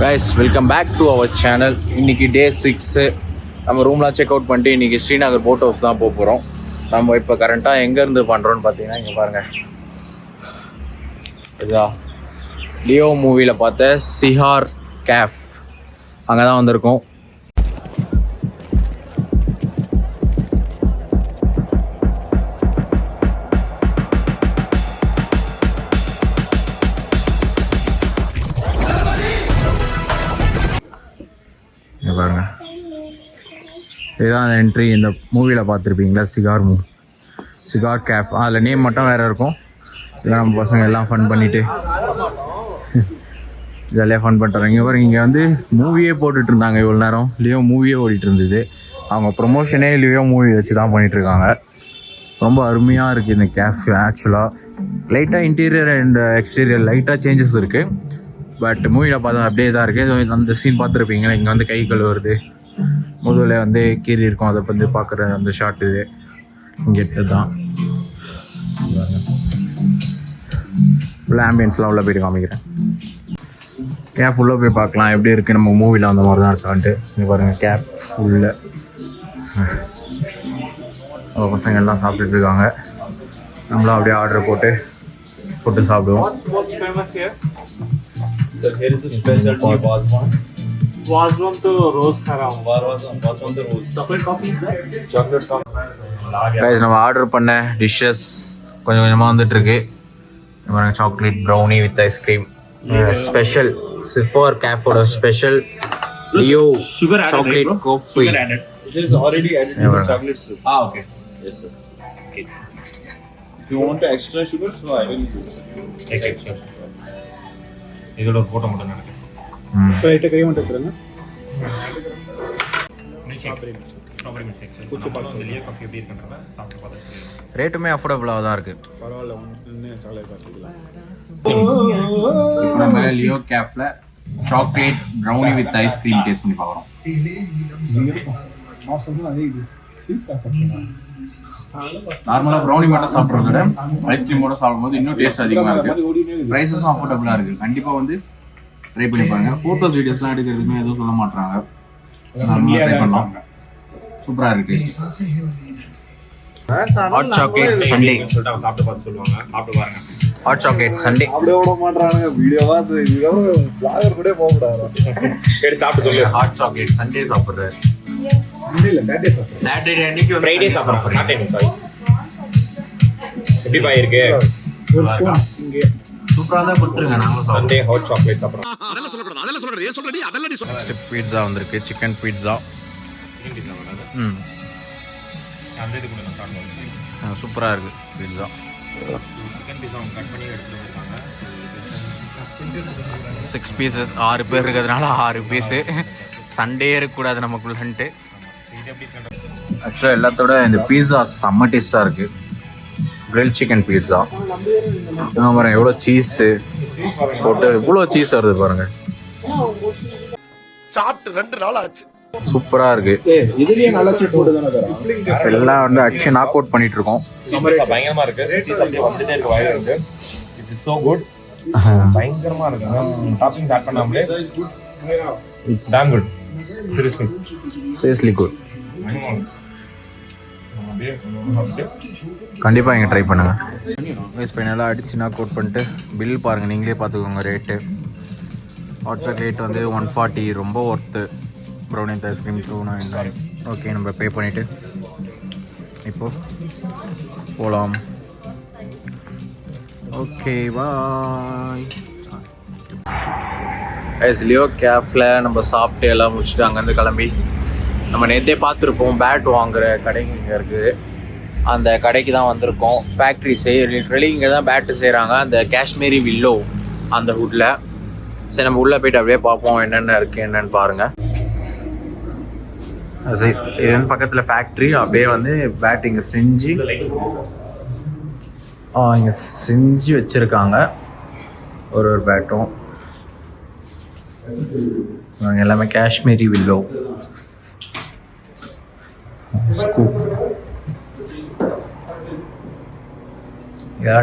Guys welcome back to our channel. இன்றைக்கி day 6. நம்ம ரூம்லாம் செக் அவுட் பண்ணிட்டு இன்றைக்கி ஸ்ரீநகர் போட் ஹவுஸ் தான் போக போகிறோம். நம்ம இப்போ கரண்ட்டாக எங்கேருந்து பண்ணுறோன்னு பார்த்தீங்கன்னா இங்கே பாருங்கள், இதா லியோ மூவியில் பார்த்த சிஹார் கேஃப் அங்கே தான் வந்திருக்கோம். பாருங்க, இதுதான் அந்த என்ட்ரி. இந்த மூவியில் பார்த்துருப்பீங்களா, சிகார் கேஃப். அதில் நேம் மட்டும் வேறு இருக்கும். இதெல்லாம் நம்ம பசங்க எல்லாம் ஃபன் பண்ணிவிட்டு ஜாலியாக ஃபன் பண்ணுறாங்க. இங்கே பாருங்க, இங்கே வந்து மூவியே போட்டுட்டு இருந்தாங்க இவ்வளோ நேரம். லியோ மூவியே ஓடிட்டு இருந்தது. அவங்க ப்ரொமோஷனே லியோ மூவி வச்சு தான் பண்ணிகிட்ருக்காங்க. ரொம்ப அருமையாக இருக்குது இந்த கேஃப். ஆக்சுவலாக லைட்டாக இன்டீரியர் அண்ட் எக்ஸ்டீரியர் லைட்டாக சேஞ்சஸ் இருக்குது. பட் மூவியில் பார்த்தா அப்படியே தான் இருக்குது. அந்த சீன் பார்த்துருப்பீங்களா, இங்கே வந்து கை கழுவுறது, முதுகில் வந்து கீறி இருக்கும், அதை வந்து பார்க்குற அந்த ஷாட் இது இங்கே எடுத்தது தான். ஃபுல்லாக ஆம்பியன்ஸ்லாம் உள்ளே போய்ட்டு காமிக்கிறேன். கேப் உள்ளே போய் பார்க்கலாம் எப்படி இருக்குது. நம்ம மூவியில் அந்த மாதிரி தான் இருக்கான்ட்டு. இங்கே பாருங்கள், கேப் ஃபுல்லு பசங்க எல்லாம் சாப்பிட்டுட்டு இருக்காங்க. நம்மளும் அப்படியே ஆர்டர் போட்டு ஃபுட்டு சாப்பிடுவோம். Sir, here is a specialty Vazwan. Vazwan to rose kha raha hu. Vazwan to rose. Chocolate coffee is there? Chocolate coffee. Guys, நம்ம ஆர்டர் பண்ண டிஷ்ஷஸ் கொஞ்சம் கொஞ்சமாக வந்துட்டுருக்கு. Chocolate brownie with ice cream, special சிஃபார் கேஃபோட special Leo chocolate coffee. It is already added in the chocolate soup. Okay. Yes sir. Okay. If you want extra sugar, so I will take extra. இதோட photo மட்டும் நடக்குது. Right கை மட்டும் எடுத்துறங்க. Strawberry milk shake. குச்சி box Leo coffee எப்படி இருக்குன்றத சாப்பிட்டு பார்த்தா தெரியும். ரேட்டுமே அஃபோர்டபுளாக தான் இருக்குது. பரவாயில்ல, ஒன்னு சாக்லேட் பார்த்துக்கலாம். இப்போ நம்ம லியோ கேஃப்ல chocolate brownie with ice cream taste பண்ணி பார்க்குறோம். நார்மலாக ப்ரௌனி மட்டும் சாப்பிட்றத விட ஐஸ்கிரீமோட சாப்பிடும்போது இன்னும் டேஸ்ட் அதிகமாக இருக்குது. ப்ரைஸஸும் அஃபோர்டபுளாக இருக்குது. கண்டிப்பாக வந்து ட்ரை பண்ணி பாருங்கள். ஃபோட்டோஸ் வீடியோஸ்லாம் எடுக்கிறதுக்குமே எதுவும் சொல்ல மாட்டாங்க. ட்ரை பண்ணலாம். சூப்பராக இருக்குது டேஸ்ட். ஹாட் சாக்லேட் சண்டே சாப்பிட்டு பார்த்து சொல்லுவாங்க. சாப்பிட்டு பாருங்க. ஹாட் சாக்லேட் சண்டே அப்படியே விட மாட்டானுங்க. வீடியோவா பிளாகர் கூட போக கூடாது. கேட்டு சாப்பிட்டு சொல்லு. ஹாட் சாக்லேட் சண்டே சாப்பிட்றாரு. இல்ல சாட்டர்டே அன்னைக்கு வந்து ஃப்ரைடே சாப்பிடுறோம். Saturday sorry. எப்படி பாய் இருக்கு? சூப்பரா தான் கொடுத்துருங்க. நாங்க சண்டே ஹாட் சாக்லேட் சாப்பிடுறோம். அதெல்லாம் சொல்லக்கூடாது. அதெல்லாம் சொல்றது. ஏன் சொல்றடி? அதெல்லாம் நீ சொல்ற. பீட்சா வந்திருக்கு. Chicken pizza. சிக்கன் பீட்சா வராது. அந்த இது கூட ஸ்டார்ட் பண்ணுங்க. சூப்பரா இருக்கு பீட்சா. சிக்கன் பீட்சா கட் பண்ணி எடுத்துட்டு வந்திருக்காங்க. 6 பீசஸ். 6 பேர் இருக்கிறதுனால 6 பீஸு. சண்டே இருக்கக்கூடாது நமக்குள்ளன்ட்டு. ஆக்சுவலாக எல்லாத்தோட இந்த பீட்சா செம்ம டேஸ்ட்டாக இருக்குது. கிரில் சிக்கன் பீட்சா பாருங்க, எவ்வளோ சீஸு போட்டு இவ்வளோ சீஸ் வருது பாருங்க. சாப்பிட்டு 2 நாள் ஆச்சு. சூப்பராக இருக்குது. இதுலயே நல்ல ஃபுட் தான தரேன். எல்லாம் வந்து அடிச்சு நாக் அவுட் பண்ணிட்டு இருக்கோம். பயங்கரமா இருக்கு. சீஸ் அப்படியே வந்துட்டே இருக்கு வாயில இருக்கு. It is so good. பயங்கரமா இருக்கு. டாப்பிங்ஸ் ஆட் பண்ணாமலே it's damn good. seriously good. கண்டிப்பாக இங்கே ட்ரை பண்ணுங்க. வைஸ் ஃபைனலாக அடிச்சு நாக் அவுட் பண்ணிட்டு பில் பாருங்கள், நீங்களே பார்த்துக்கோங்க ரேட்டு. ஹாட் சாக்லேட் வந்து 140, ரொம்ப ஒர்த்து. Brownie ice cream 299. ஓகே, நம்ம பே பண்ணிவிட்டு இப்போது போகலாம். ஓகே, பாய். லியோ கேஃபில் நம்ம சாப்பிட்டு எல்லாம் முடிச்சுட்டு அங்கேருந்து கிளம்பி நம்ம நேற்றே பார்த்துருப்போம் பேட் வாங்குகிற கடைங்க இங்கே இருக்குது. அந்த கடைக்கு தான் வந்திருக்கோம். ஃபேக்ட்ரி லிட்ரலி இங்கே தான் பேட்டு செய்கிறாங்க, அந்த காஷ்மீரி வில்லோ அந்த ஹுட்டில். சரி, நம்ம உள்ளே போய்ட்டு அப்படியே பார்ப்போம் என்னென்ன இருக்குது என்னென்னு பாருங்கள். அது இது பக்கத்தில் ஃபேக்ட்ரி. அப்படியே வந்து பேட் இங்கே செஞ்சு வச்சுருக்காங்க ஒரு பேட்டும். எல்லாமே Kashmiri willow scoop.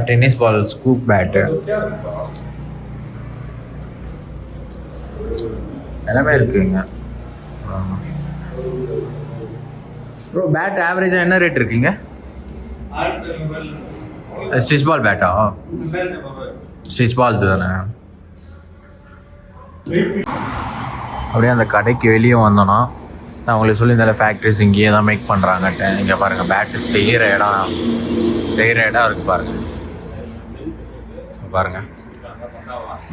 Tennis ball scoop bat. எல்லாமே இருக்குங்க. ப்ரோ பேட் ஆவரேஜாக என்ன ரேட் இருக்குங்க? ஸ்டிச் பால் பேட்டா? ஸ்டிச் பால் தானே. அப்படியே அந்த கடைக்கு வெளியே வந்தோன்னா நான் உங்களுக்கு சொல்லியிருந்தேன் ஃபேக்ட்ரிஸ் இங்கேயே தான் மேக் பண்ணுறாங்கட்டு. இங்கே பாருங்கள் பேட்டு செய்கிற இடம் இருக்குது பாருங்கள். பாருங்கள்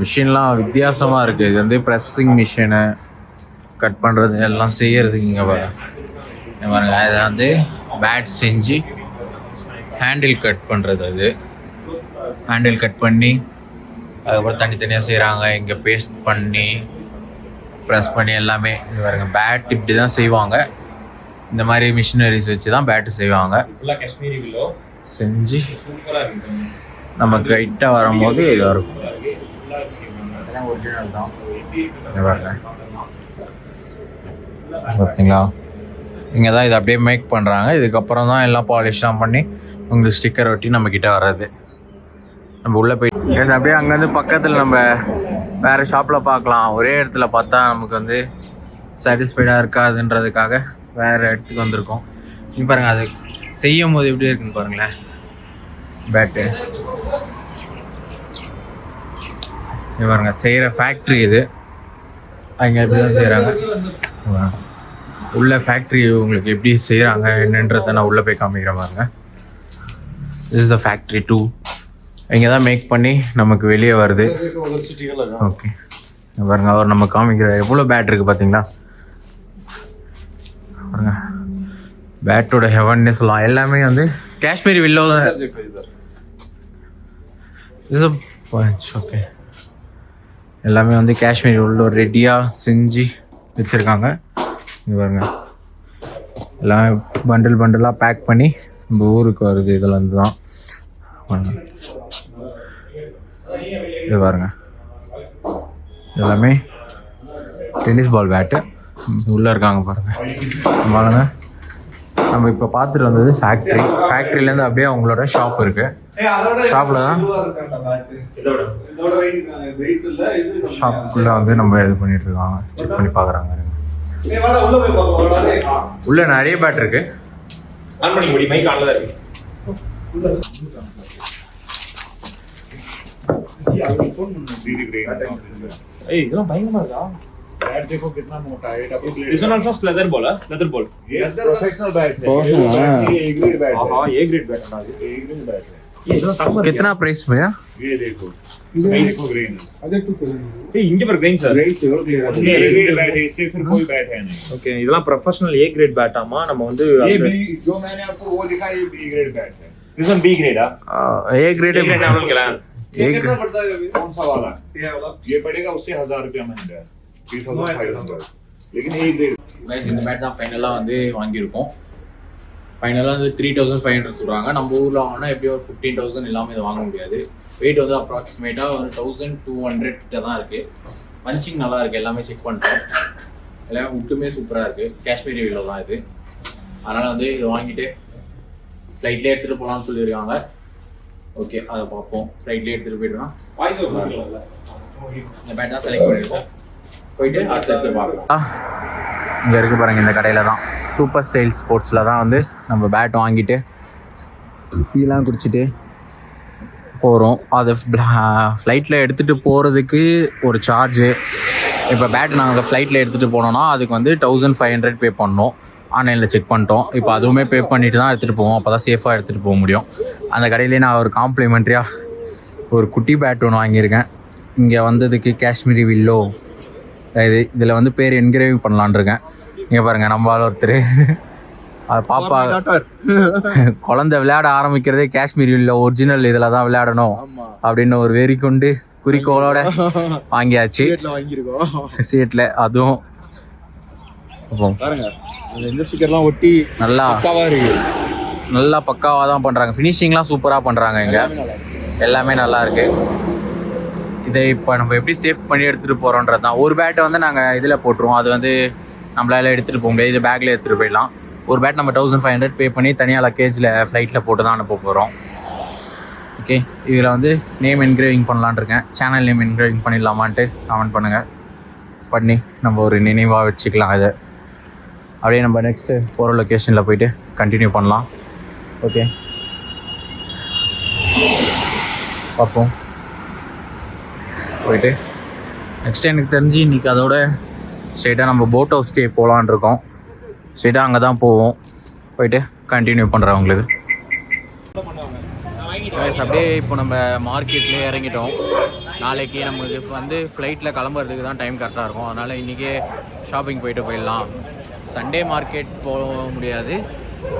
மிஷின்லாம் வித்தியாசமாக இருக்குது. இது வந்து ப்ரெஸ்ஸிங் மிஷினு, கட் பண்ணுறது எல்லாம் செய்கிறதுக்கு இங்கே பாருங்க. இதை வந்து பேட் செஞ்சு ஹேண்டில் கட் பண்ணுறது. அது ஹேண்டில் கட் பண்ணி அதுக்கப்புறம் தனித்தனியாக செய்கிறாங்க. இங்கே பேஸ்ட் பண்ணி ப்ரெஸ் பண்ணி எல்லாமே இது பாருங்க. பேட் இப்படி தான் செய்வாங்க. இந்த மாதிரி மிஷினரிஸ் வச்சு தான் பேட்டு செய்வாங்க. செஞ்சு நம்ம கைட்டாக வரும்போது இது வரும். இதெல்லாம் ஒரிஜினல் தான். இது பாருங்க பார்த்தீங்களா, இங்கே தான் இதை அப்படியே மேக் பண்ணுறாங்க. இதுக்கப்புறம் தான் எல்லாம் பாலிஷ்லாம் பண்ணி உங்களுக்கு ஸ்டிக்கர் ஒட்டி நம்மக்கிட்ட வர்றது. நம்ம உள்ளே போயிட்டு அப்படியே அங்கேருந்து பக்கத்தில் நம்ம வேறு ஷாப்பில் பார்க்கலாம். ஒரே இடத்துல பார்த்தா நமக்கு வந்து சாட்டிஸ்ஃபைடாக இருக்காதுன்றதுக்காக வேறு இடத்துக்கு வந்திருக்கோம். நீ பாருங்கள் அது செய்யும் போது எப்படி இருக்குன்னு பாருங்களேன். பேட்டு இது பாருங்க, செய்கிற ஃபேக்ட்ரி இது. அங்கே எப்படி தான் செய்கிறாங்க உள்ள ஃபேக்ட்ரி உங்களுக்கு எப்படி செய்கிறாங்க என்னன்றதை நான் உள்ளே போய் காமிக்கிற பாருங்க. This is the factory 2. இங்கே தான் மேக் பண்ணி நமக்கு வெளியே வருது. ஓகே பாருங்க, அவர் நம்ம காமிக்கிற எவ்வளோ பேட் இருக்குது பார்த்தீங்களா பாருங்க. பேட்டோட ஹெவன்னஸ்லாம் எல்லாமே வந்து காஷ்மீரி வில்லோ தான். ஓகே எல்லாமே வந்து காஷ்மீரி வில்லோ ரெடியாக செஞ்சு வச்சுருக்காங்க. இங்கே பாருங்க எல்லாமே பண்டிலாக பேக் பண்ணி நம்ம ஊருக்கு வருது. இதில் வந்து தான் இது பாருங்க. எல்லாமே டென்னிஸ் பால் பேட்டு உள்ளே இருக்காங்க பாருங்க. பாருங்க நம்ம இப்போ பார்த்துட்டு வந்தது ஃபேக்ட்ரிலேருந்து அப்படியே அவங்களோட ஷாப் இருக்குது. ஷாப்பில் தான் ஷாப்புக்குள்ளே வந்து நம்ம இது பண்ணிட்டு இருக்காங்க, செக் பண்ணி பார்க்குறாங்க. உள்ள நிறைய பேட் இருக்கு. இதெல்லாம் பயங்கரமா இருக்கா? बैट देखो कितना मोटा है। This one also leather ball है, लेदर बॉल। ये प्रोफेशनल बैट है। ये ए ग्रेड बैट है। हां ए ग्रेड बैट है, ए ग्रेड बैट है। ये इतना तक कितना प्राइस भैया? ये देखो देखो ग्रेन अरे टू ए इंगे पर ग्रेन सर ग्रेन क्लियर है। ए ग्रेड बैट है, इससे फिर कोई बैट है नहीं। ओके இதெல்லாம் प्रोफेशनल ए ग्रेड बैट ஆமா. நம்ம வந்து ये जो मैंने आपको वो दिखाया ये बी ग्रेड बैट है। दिस वन बी ग्रेड है। ए ग्रेड है नाम क्या है? ये कितना पड़ता है अभी? कौन सा वाला? ये वाला ये पड़ेगा उससे 1000 रुपया महंगा है, 3500. लेकिन ए ग्रेड गाइस இந்த பேட் தான் ஃபைனலாக வந்து வாங்கியிருக்கோம். ஃபைனலாக வந்து 3500 சொல்கிறாங்க. நம்ம ஊரில் வாங்கினா எப்படியும் ஒரு 15,000 இல்லாமல் இதை வாங்க முடியாது. வெயிட் வந்து அப்ராக்சிமேட்டாக ஒரு 1200 கிட்ட தான் இருக்குது. பஞ்சிங் நல்லா இருக்குது, எல்லாமே செக் பண்ணிட்டோம். எல்லாமே உட்டுமே சூப்பராக இருக்குது. காஷ்மீரி வில்லோ தான் இது. அதனால் வந்து இதை வாங்கிட்டு ஃப்ளைட்லேயே எடுத்துகிட்டு போகலான்னு சொல்லியிருக்காங்க. ஓகே அதை பார்ப்போம். ஃப்ளைட்லேயே எடுத்துகிட்டு போய்ட்டோம்னா இந்த பேட் தான் செலக்ட் பண்ணியிருக்கோம். போயிட்டு அடுத்தடுத்து பார்க்கலாம். இங்கே இருக்குது பாருங்கள், இந்த கடையில் தான் சூப்பர் ஸ்டைல் ஸ்போர்ட்ஸில் தான் வந்து நம்ம பேட் வாங்கிட்டு டீலாம் குடிச்சிட்டு போகிறோம். அதை ஃப்ளைட்டில் எடுத்துகிட்டு போகிறதுக்கு ஒரு சார்ஜு. இப்போ பேட் நாங்கள் ஃப்ளைட்டில் எடுத்துகிட்டு போனோன்னா அதுக்கு வந்து 1500 பே பண்ணோம். ஆன்லைனில் செக் பண்ணிட்டோம். இப்போ அதுவுமே பே பண்ணிவிட்டு தான் எடுத்துகிட்டு போவோம். அப்போ தான் சேஃபாக எடுத்துகிட்டு போக முடியும். அந்த கடையிலே நான் ஒரு காம்ப்ளிமெண்ட்ரியாக ஒரு குட்டி பேட் ஒன்று வாங்கியிருக்கேன். இங்கே வந்ததுக்கு காஷ்மீரி வில்லோ இதில் வந்து பேர் என்கிரேவிங் பண்ணலான் இருக்கேன். இங்கே பாருங்கள் நம்மளால் ஒருத்தர் அது பாப்பா குழந்தை விளையாட ஆரம்பிக்கிறதே காஷ்மீரி வில்லோ ஒரிஜினல் இதில் தான் விளையாடணும் அப்படின்னு ஒரு வெறி கொண்டு குறிக்கோளோட வாங்கியாச்சு சீட்டில். அதுவும் ஒட்டி நல்லா பக்காவாக தான் பண்ணுறாங்க. ஃபினிஷிங்லாம் சூப்பராக பண்ணுறாங்க. இங்கே எல்லாமே நல்லா இருக்குது. இதை இப்போ நம்ம எப்படி சேஃப் பண்ணி எடுத்துகிட்டு போகிறோன்றது தான். ஒரு பேட்டை வந்து நாங்கள் இதில் போட்டுருவோம். அது வந்து நம்மளால எடுத்துகிட்டு போக முடியாது. இது பேக்கில் எடுத்துகிட்டு போயிடலாம். ஒரு பேட் நம்ம 1500 பே பண்ணி தனியாக லக்கேஜில் ஃப்ளைட்டில் போட்டு தான் அனுப்ப போகிறோம். ஓகே இதில் வந்து நேம் என்கிரேவிங் பண்ணலான் இருக்கேன். சேனல் நேம் என்கிரேவிங் பண்ணிடலாமான்ட்டு கமெண்ட் பண்ணுங்கள். பண்ணி நம்ம ஒரு நினைவாக வச்சுக்கலாம் இதை. அப்படியே நம்ம நெக்ஸ்ட்டு போகிற லொக்கேஷனில் போயிட்டு கண்டினியூ பண்ணலாம். ஓகே, பார்ப்போம். போயிட்டு நெக்ஸ்ட்டு எனக்கு தெரிஞ்சு இன்றைக்கி அதோட ஸ்ட்ரெயிட்டாக நம்ம போட் ஹவுஸ் ஸ்டே போகலான் இருக்கோம். ஸ்ட்ரெயிட்டாக அங்கே தான் போவோம். போயிட்டு கண்டினியூ பண்ணுறேன் உங்களுக்கு. அப்படியே இப்போ நம்ம மார்க்கெட்லேயே இறங்கிட்டோம். நாளைக்கு நமக்கு வந்து ஃப்ளைட்டில் கிளம்புறதுக்கு தான் டைம் கரெக்டாக இருக்கும். அதனால் இன்றைக்கே ஷாப்பிங் போயிடலாம். சண்டே மார்க்கெட் போக முடியாது,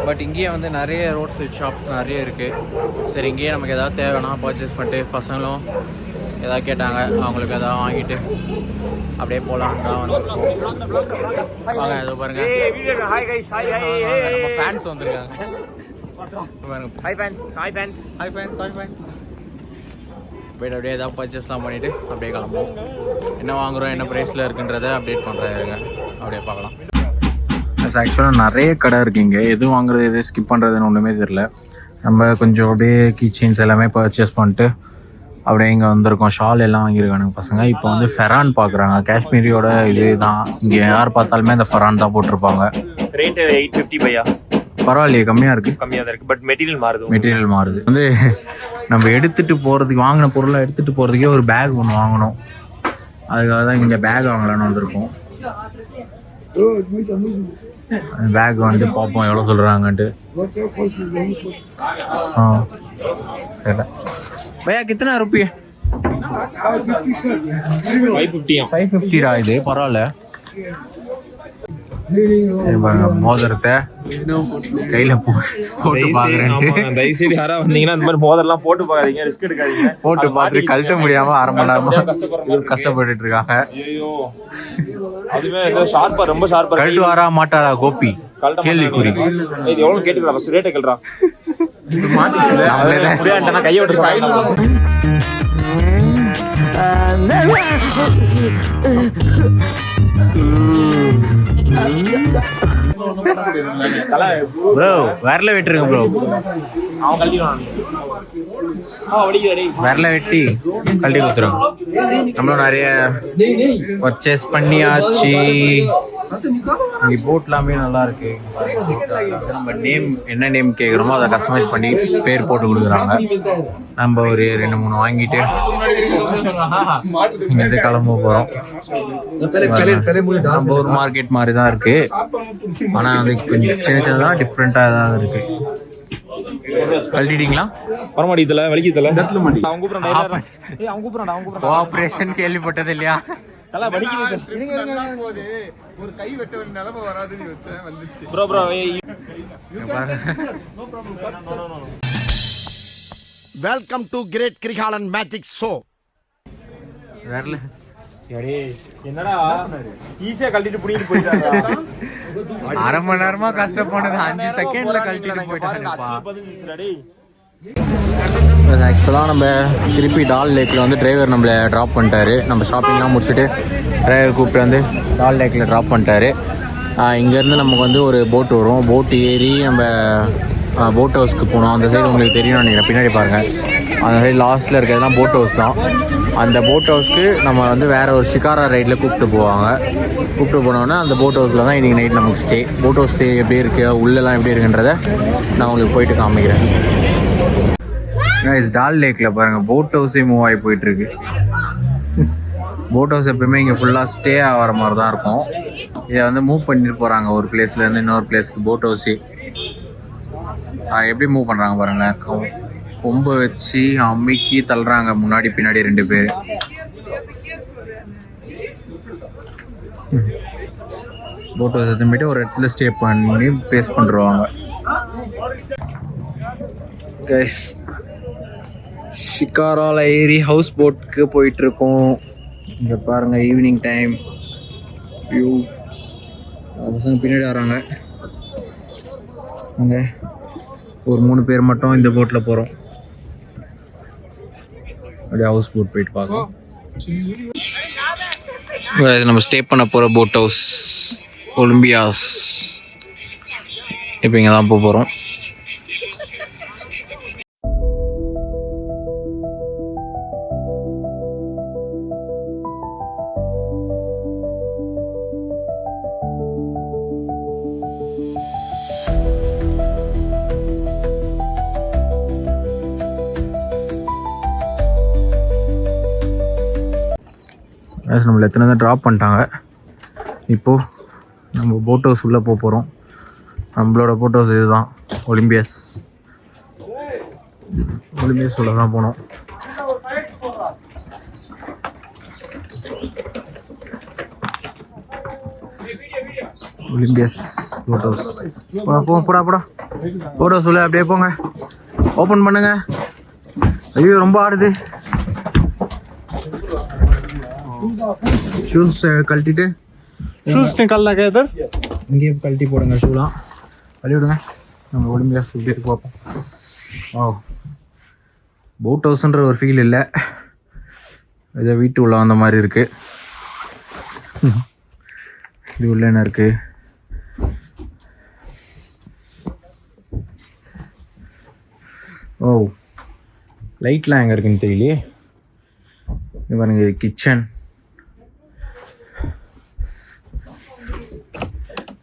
பட் இங்கேயே வந்து நிறைய ரோட் சைட் ஷாப்ஸ் நிறைய இருக்குது. சரி, இங்கேயே நமக்கு எதாவது தேவைன்னா பர்ச்சேஸ் பண்ணிட்டு பசங்களும் எதாவது கேட்டாங்க, அவங்களுக்கு எதாவது வாங்கிட்டு அப்படியே போகலான்னு தான் வந்துருக்கோம். வாங்க, இதோ பாருங்கள், நம்ம ஃபேன்ஸ் வந்துருக்காங்க. Hi fans, hi fans, hi fans, hi fans. போய்ட்டு அப்படியே ஏதாவது பர்ச்சேஸ்லாம் பண்ணிவிட்டு அப்படியே கிளம்புவோம். என்ன வாங்குகிறோம், என்ன ப்ரைஸில் இருக்குன்றதை அப்டேட் பண்ணுறாங்க. அப்படியே பார்க்கலாம். ஆக்சுவலாக நிறைய கடை இருக்குது இங்கே. எது வாங்குறது எது ஸ்கிப் பண்ணுறதுன்னு ஒன்றுமே தெரில. நம்ம கொஞ்சம் அப்படியே கீ செயின்ஸ் எல்லாமே பர்ச்சேஸ் பண்ணிட்டு அப்படியே இங்கே வந்திருக்கோம். ஷால் எல்லாம் வாங்கியிருக்கானுங்க பசங்க. இப்போ வந்து ஃபெரான் பார்க்குறாங்க. காஷ்மீரியோட இது தான். இங்கே யார் பார்த்தாலுமே அந்த ஃபெரான் தான் போட்டிருப்பாங்க. ரேட்டு 850 பையா. பரவாயில்லையே, கம்மியாக இருக்குது. கம்மியாக தான் இருக்குது, பட் மெட்டீரியல் மாறுது. மெட்டீரியல் மாறுது. வந்து நம்ம எடுத்துகிட்டு போகிறதுக்கு, வாங்கின பொருளை எடுத்துகிட்டு போகிறதுக்கே ஒரு பேக் ஒன்று வாங்கணும். அதுக்காக தான் இங்கே பேக் வாங்கலான்னு வந்திருக்கோம். பேக் வந்து பார்ப்போம் எவ்வளோ சொல்கிறாங்கன்ட்டு. தெரியல பையா, கித்தனை ருப்பியா? 550 இது பரவாயில்ல. மோதிரத்தை கையில போட்டு பாக்குறேன். தயவுசெய்து யாரா வந்தீங்கன்னா இந்த மாதிரி மோதிரம்லாம் போட்டு பாக்காதீங்க, ரிஸ்க் எடுக்காதீங்க. போட்டு பார்த்துட்டு கழட்ட முடியாம அரை மணி நேரமா கஷ்டப்பட்டுட்டு இருக்காங்க. ஐயோ, அதுவே ஷார்ப்பா, ரொம்ப ஷார்ப்பா. கழட்டு வாரா மாட்டாரா கோபி? கேள்விக்குறி. இது எவ்வளவு கேட்டுக்கிறா? ஃபர்ஸ்ட் ரேட்டை கேளுடா. முடியாதுன்னா கையை விட்டு ப்ரோ விரல வெட்டுருங்க ப்ரோ. விரல வெட்டி கழட்டி கொடுத்துருங்க. நம்மளும் நிறைய பர்ச்சேஸ் பண்ணியாச்சு. இங்கே போட்லாமே நல்லா இருக்கு. நம்ம நேம் என்ன நேம் கேட்குறோமோ அதை கஸ்டமைஸ் பண்ணி பேர் போட்டு கொடுக்குறாங்க. நம்ம ஒரு 2-3 வாங்கிட்டு இங்கேருந்து கிளம்ப போகிறோம். நம்ம ஒரு மார்க்கெட் மாதிரி தான் இருக்கு, ஆனால் வந்து கொஞ்சம் சின்ன சின்னதாக டிஃப்ரெண்ட்டாக தான் இருக்கு. கழட்டிட்டீங்களா? பரமாடி இதுல வலிக்குதுல. ஆபரேஷன் கேள்விப்பட்டது இல்லையா? ஒரு கை வெட்ட வேண்டிய நிலைமை வராதுன்னு வச்சேன், வந்துச்சு. Bro bro welcome to great Kirikalan magic show. வரல என்னடா ஈஸியா கழட்டிட்டு புடிங்கிட்டு போயிட்டாங்க. அரை மணி நேரமா கஷ்டப்பட்டது 5 செகண்ட்ல கழட்டிட்டு போயிட்டாங்கப்பா. ஆக்சுவலாக நம்ம திருப்பி டால் லேக்கில் வந்து டிரைவர் நம்மளை ட்ராப் பண்ணிட்டாரு. நம்ம ஷாப்பிங்லாம் முடிச்சுட்டு டிரைவர் கூப்பிட்டு வந்து டால் லேக்கில் ட்ராப் பண்ணிட்டாரு. இங்கேருந்து நமக்கு வந்து ஒரு போட் வரும். போட்டு ஏறி நம்ம போட் ஹவுஸ்க்கு போனோம். அந்த சைடு உங்களுக்கு தெரியும் நினைக்கிறேன், பின்னாடி பாருங்கள். அந்த சைடு லாஸ்ட்டில் இருக்கிறதுலாம் போட் ஹவுஸ் தான். அந்த போட் ஹவுஸ்க்கு நம்ம வந்து வேறு ஒரு ஷிகாரா ரைடில் கூப்பிட்டு போவாங்க. கூப்பிட்டு போனோன்னா அந்த போட் ஹவுஸில் தான் இன்றைக்கி நைட் நமக்கு ஸ்டே. போட் ஹவுஸ் ஸ்டே எப்படி இருக்குது, உள்ளெல்லாம் எப்படி இருக்குன்றதை நான் உங்களுக்கு போயிட்டு காமிக்கிறேன். டால் லேக்கில் பாருங்கள், போட் ஹவுஸே மூவ் ஆகி போயிட்டுருக்கு. போட் ஹவுஸ் எப்பவுமே இங்கே ஃபுல்லாக ஸ்டே ஆகிற மாதிரி தான் இருக்கும். இதை வந்து மூவ் பண்ணிட்டு போகிறாங்க ஒரு பிளேஸ்லேருந்து இன்னொரு பிளேஸ்க்கு. போட் ஹவுஸே எப்படி மூவ் பண்ணுறாங்க பாருங்களேன். கொம்பை வச்சு அம்மிக்கி தள்ளுறாங்க முன்னாடி பின்னாடி 2 பேர். போட் ஹவுஸ் எடுத்துட்டு ஒரு இடத்துல ஸ்டே பண்ணி பேஸ் பண்ணுறாங்க. கைஸ், ஷிகாரால ஏறி ஹவுஸ் போட்டுக்கு போயிட்டுருக்கோம். இங்கே பாருங்கள், ஈவினிங் டைம் வியூ. பசங்க பின்னாடி வராங்க. அங்கே ஒரு 3 பேர் மட்டும் இந்த போட்டில் போகிறோம். அப்படியே ஹவுஸ் போட் போயிட்டு பார்க்கலாம். நம்ம ஸ்டே பண்ண போகிற போட் ஹவுஸ் ஒலிம்பியாஸ். இப்போ இங்கே தான் போகிறோம். நம்மள எத்தனை தான் ட்ராப் பண்ணிட்டாங்க. இப்போது நம்ம போட் ஹவுஸ் உள்ளே போக போகிறோம். நம்மளோட போட் ஹவுஸ் இதுதான், ஒலிம்பியஸ் உள்ள தான் போனோம். Olympus boat house. போடா போட் ஹவுஸ் உள்ள அப்படியே போங்க, ஓப்பன் பண்ணுங்க. ஐயோ ரொம்ப ஆடுது. ஷூஸ் கழட்டிட்டு शूज निकालना क्या इधर? இங்கேயும் கழட்டி போடுங்க ஷூலாம், கழட்டி விடுங்க. நம்ம ஒலிம்பியாஸ் இப்படி பார்ப்போம். ஓ, போட் ஹவுஸ்ன்ற ஒரு ஃபீல் இல்லை, இதை வீட்டு உள்ள அந்த மாதிரி இருக்கு. இது உள்ள என்ன இருக்கு? ஓ, லைட்லாம் எங்கே இருக்குன்னு தெரியலையே. இது பாருங்க, கிச்சன்.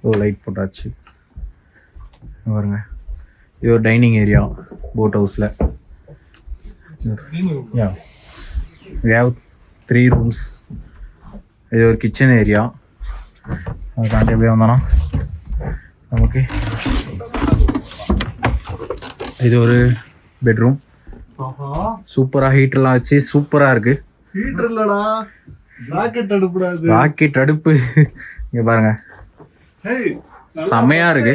ஓ, லைட் போட்டாச்சு. பாருங்க, இது ஒரு டைனிங் ஏரியா போட் ஹவுஸில். யா, we have 3 rooms. இது ஒரு கிச்சன் ஏரியா. அதை தாண்டி எப்படியே வந்தோன்னா நமக்கு இது ஒரு பெட்ரூம். சூப்பராக ஹீட்டர்லாம் வச்சு சூப்பராக இருக்கு. ஹீட்டர் இல்லடா, ராக்கெட் அடுப்புடா இது. ராக்கெட் அடுப்பு. இங்கே பாருங்க, ஹேய், செமையா இருக்கு.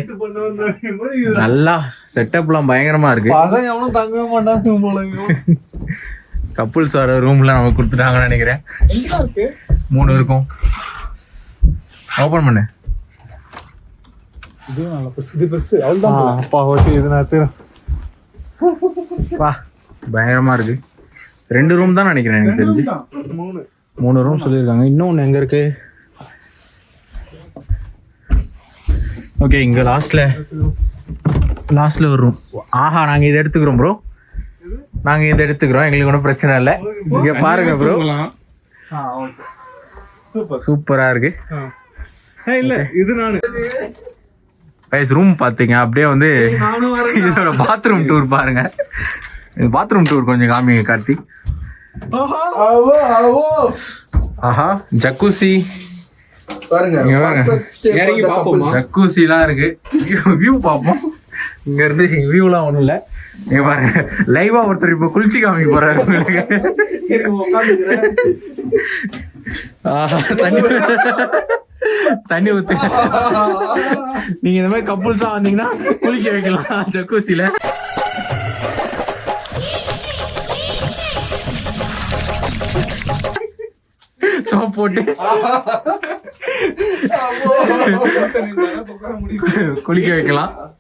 நல்லா செட்டப்லாம் பயங்கரமா இருக்கு. பசங்க எவனும் தங்கவே மாட்டாங்க போல. கப்புள்ஸ் வர ரூம்ல நமக்கு கொடுத்துட்டாங்கன்னு நினைக்கிறேன். 3 இருக்கும். ஓபன் பண்ணு. இது நல்ல பெருசு, இது பெருசு. அவ்வளவுதான். அப்பா ஓட்டி இது நான் வா, பயங்கரமா இருக்கு. 2 ரூம் தான் நினைக்கிறேன் எனக்கு தெரிஞ்சு. 3 ரூம் சொல்லியிருக்காங்க. இன்னொன்று எங்க இருக்கு? ஓகே, இங்க லாஸ்ட்ல ஒரு ரூம். ஆஹா, நாங்க இதை எடுத்துக்கிறோம் ப்ரோ. நாங்க இதை எடுத்துக்கிறோம், எங்களுக்கு ஒன்றும் பிரச்சனை இல்லை. இங்க பாருங்க ப்ரோ, சூப்பரா இருக்கு. இல்ல இது நானு ரூம் பாத்தீங்க அப்படியே வந்து இதோட பாத்ரூம் டூர் பாருங்க. பாத்ரூம் டூர் கொஞ்சம் காமிங்க கார்த்தி. ஆஹா, ஜக்கூசி பாருங்க, இறங்கி பாப்போம். ஜக்கூசிலாம் இருக்கு. வியூ பாப்போம். இங்க இருந்து வியூலாம் ஒண்ணும் இல்ல. இங்க பாருங்க, லைவா ஒருத்தர் இப்ப குளிச்சு காமிக்க போறாரு உங்களுக்கு. தண்ணி ஊத்து. நீங்க இந்த மாதிரி கப்புள்ஸா வந்தீங்கன்னா குளிக்க வைக்கலாம் ஜக்கூசில. சோப் போட்டு குளிக்க வைக்கலாம்.